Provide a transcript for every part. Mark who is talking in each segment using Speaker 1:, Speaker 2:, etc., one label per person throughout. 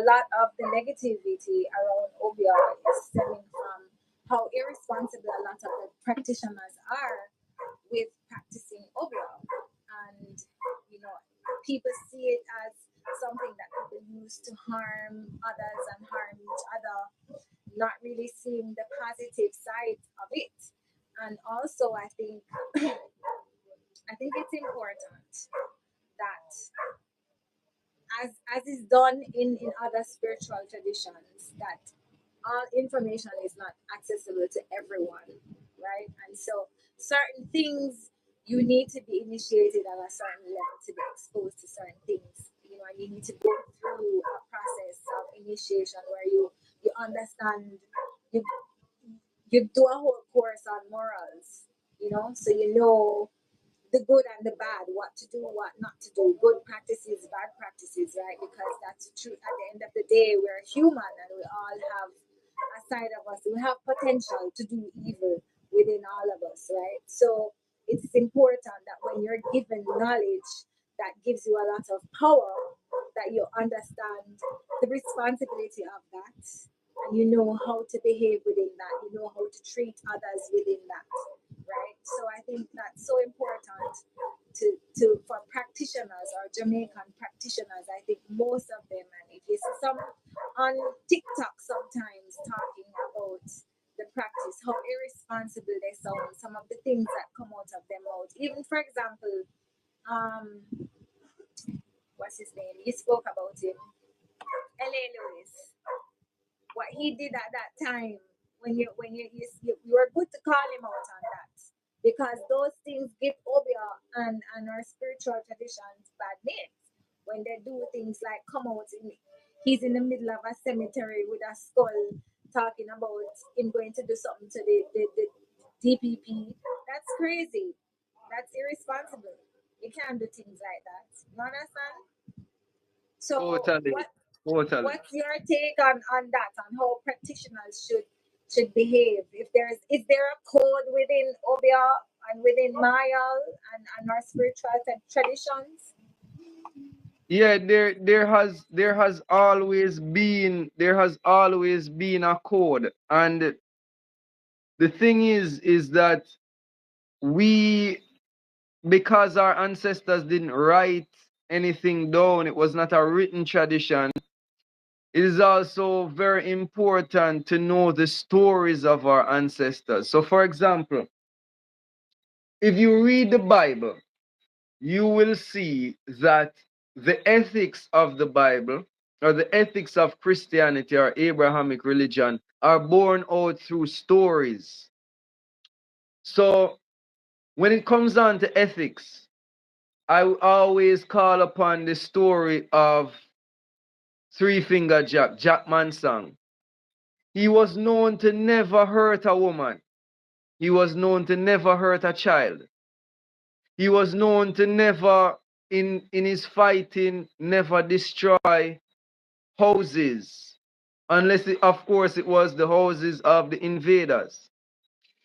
Speaker 1: lot of the negativity around Obia is stemming from how irresponsible a lot of the practitioners are with practicing Obia. And, you know, people see it as something that people use to harm others and harm each other, not really seeing the positive side of it. And also, I think it's important that as is done in other spiritual traditions, that all information is not accessible to everyone, right? And so certain things you need to be initiated at a certain level to be exposed to certain things, you know, and you need to go through a process of initiation where you understand, you you do a whole course on morals, you know, so you know the good and the bad, what to do, what not to do, good practices, bad practices, right? Because that's true. At the end of the day, we're human and we all have a side of us. We have potential to do evil within all of us, right? So it's important that when you're given knowledge that gives you a lot of power, that you understand the responsibility of that and you know how to behave within that, you know how to treat others within that, right? So I think that's so important to for practitioners or Jamaican practitioners. I think most of them, and if you see some on TikTok sometimes talking about the practice, how irresponsible they sound, some of the things that come out of their mouth. Even for example, um, what's his name? You spoke about him, L.A. Lewis. What he did at that time, you were good to call him out on that, because those things give Obia and our spiritual traditions bad names when they do things like come out he's in the middle of a cemetery with a skull talking about him going to do something to the DPP. That's crazy. That's irresponsible. You can't do things like that. You understand? So
Speaker 2: Totally, totally.
Speaker 1: what's your take on that, on how practitioners should behave? If is there a code within Obia and within Myal and our spiritual traditions?
Speaker 2: Yeah, there has always been a code, and the thing is that we, because our ancestors didn't write anything down, it was not a written tradition. It is also very important to know the stories of our ancestors. So, for example, if you read the Bible, you will see that the ethics of the Bible or the ethics of Christianity or Abrahamic religion are born out through stories. So when it comes down to ethics, I always call upon the story of Three Finger Jack, Jack Mansang. He was known to never hurt a woman. He was known to never hurt a child. He was known to never, in his fighting, never destroy houses, unless of course it was the houses of the invaders.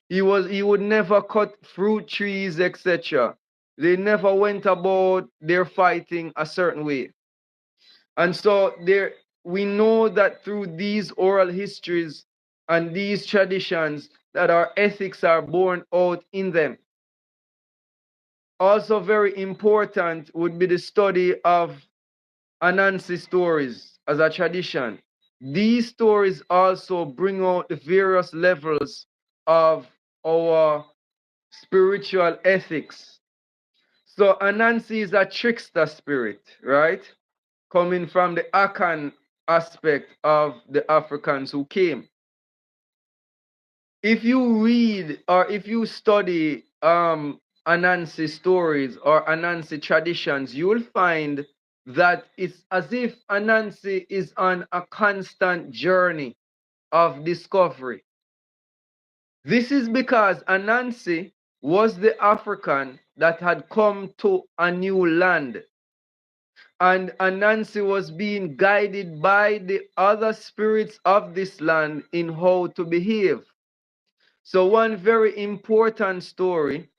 Speaker 2: He would never cut fruit trees, etc. They never went about their fighting a certain way. And so there we know that through these oral histories and these traditions that our ethics are born out in them. Also very important would be the study of Anansi stories as a tradition. These stories also bring out the various levels of our spiritual ethics. So Anansi is a trickster spirit, right? Coming from the Akan aspect of the Africans who came. If you read or if you study Anansi stories or Anansi traditions, you will find that it's as if Anansi is on a constant journey of discovery. This is because Anansi was the African that had come to a new land. And Anansi was being guided by the other spirits of this land in how to behave. So one very important story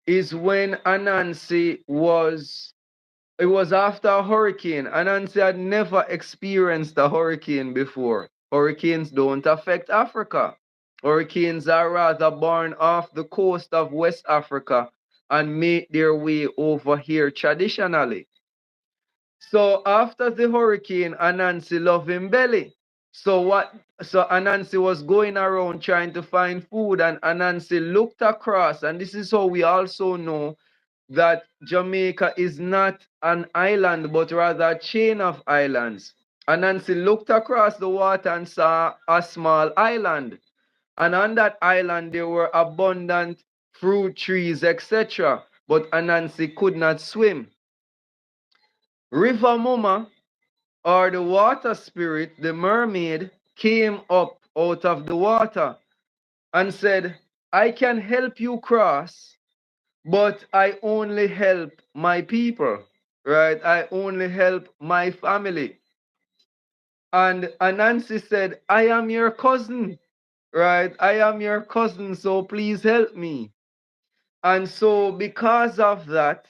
Speaker 2: is when Anansi was It was after a hurricane. Anansi had never experienced a hurricane before. Hurricanes don't affect Africa. Hurricanes are rather born off the coast of West Africa and make their way over here traditionally. So after the hurricane, Anansi loved him belly. So what? So Anansi was going around trying to find food, and Anansi looked across, and this is how we also know that Jamaica is not an island, but rather a chain of islands. Anansi looked across the water and saw a small island, and on that island there were abundant fruit trees, etc. But Anansi could not swim. River Mama, or the water spirit, the mermaid, came up out of the water and said, I can help you cross, but I only help my people, right? I only help my family. And Anansi said, I am your cousin, right? I am your cousin, so please help me. And so because of that,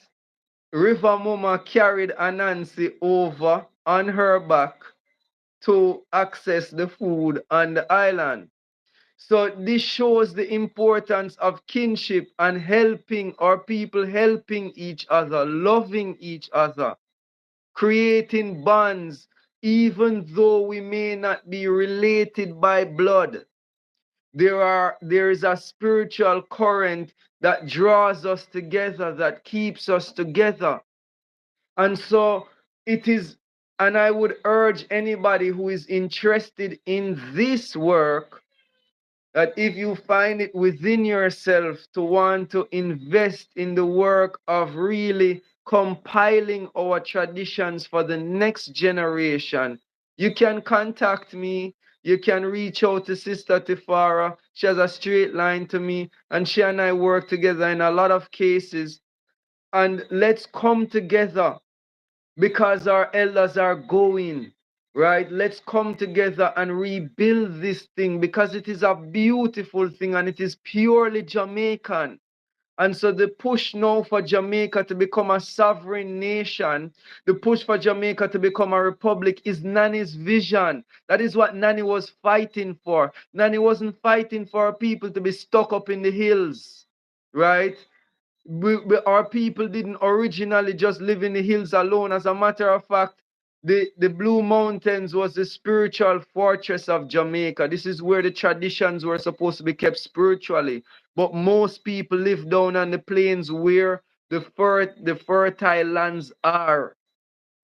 Speaker 2: River Mama carried Anansi over on her back to access the food on the island. So this shows the importance of kinship and helping our people, helping each other, loving each other, creating bonds, even though we may not be related by blood. There is a spiritual current that draws us together, that keeps us together. And so it is, and I would urge anybody who is interested in this work that if you find it within yourself to want to invest in the work of really compiling our traditions for the next generation, you can contact me. You can reach out to Sister Tifara. She has a straight line to me, and she and I work together in a lot of cases. And let's come together because our elders are going, right? Let's come together and rebuild this thing because it is a beautiful thing and it is purely Jamaican. And so the push now for Jamaica to become a sovereign nation, the push for Jamaica to become a republic is Nani's vision. That is what Nani was fighting for. Nani wasn't fighting for our people to be stuck up in the hills, right? Our people didn't originally just live in the hills alone. As a matter of fact, the Blue Mountains was the spiritual fortress of Jamaica. This is where the traditions were supposed to be kept spiritually. But most people live down on the plains where the fertile lands are.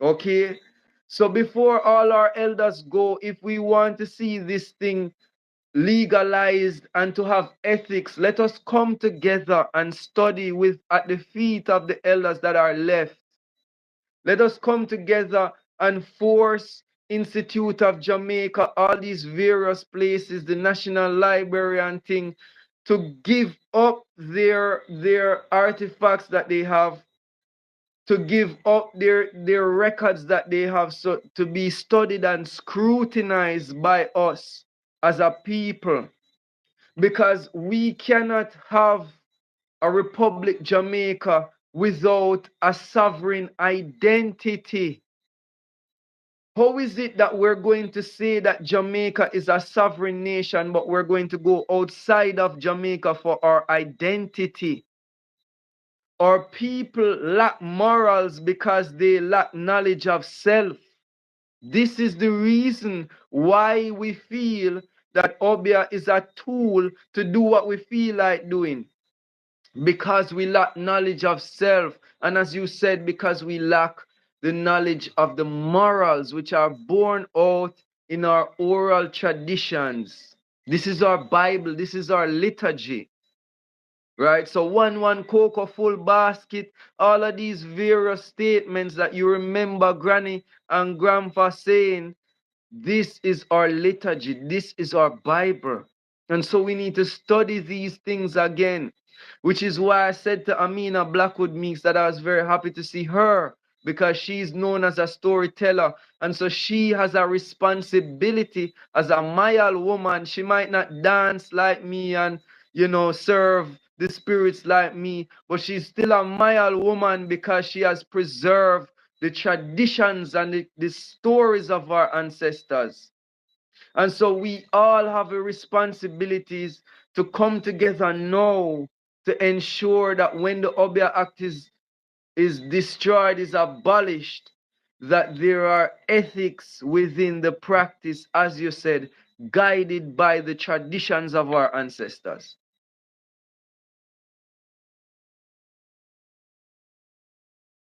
Speaker 2: Okay? So before all our elders go, if we want to see this thing legalized and to have ethics, let us come together and study with at the feet of the elders that are left. Let us come together and force Institute of Jamaica, all these various places, the National Library and thing, to give up their artifacts that they have, to give up their records that they have, so to be studied and scrutinized by us as a people, because we cannot have a Republic Jamaica without a sovereign identity. How is it that we're going to say that Jamaica is a sovereign nation, but we're going to go outside of Jamaica for our identity? Our people lack morals because they lack knowledge of self. This is the reason why we feel that Obia is a tool to do what we feel like doing. Because we lack knowledge of self. And as you said, because we lack the knowledge of the morals which are born out in our oral traditions. This is our Bible. This is our liturgy. Right? So one cocoa full basket, all of these various statements that you remember Granny and Grandpa saying, this is our liturgy. This is our Bible. And so we need to study these things again, which is why I said to Amina Blackwood Meeks that I was very happy to see her, because she's known as a storyteller. And so she has a responsibility as a Myal woman. She might not dance like me and, serve the spirits like me, but she's still a Myal woman because she has preserved the traditions and the stories of our ancestors. And so we all have a responsibilities to come together now to ensure that when the Obia Act is destroyed, is abolished, that there are ethics within the practice, as you said, guided by the traditions of our ancestors.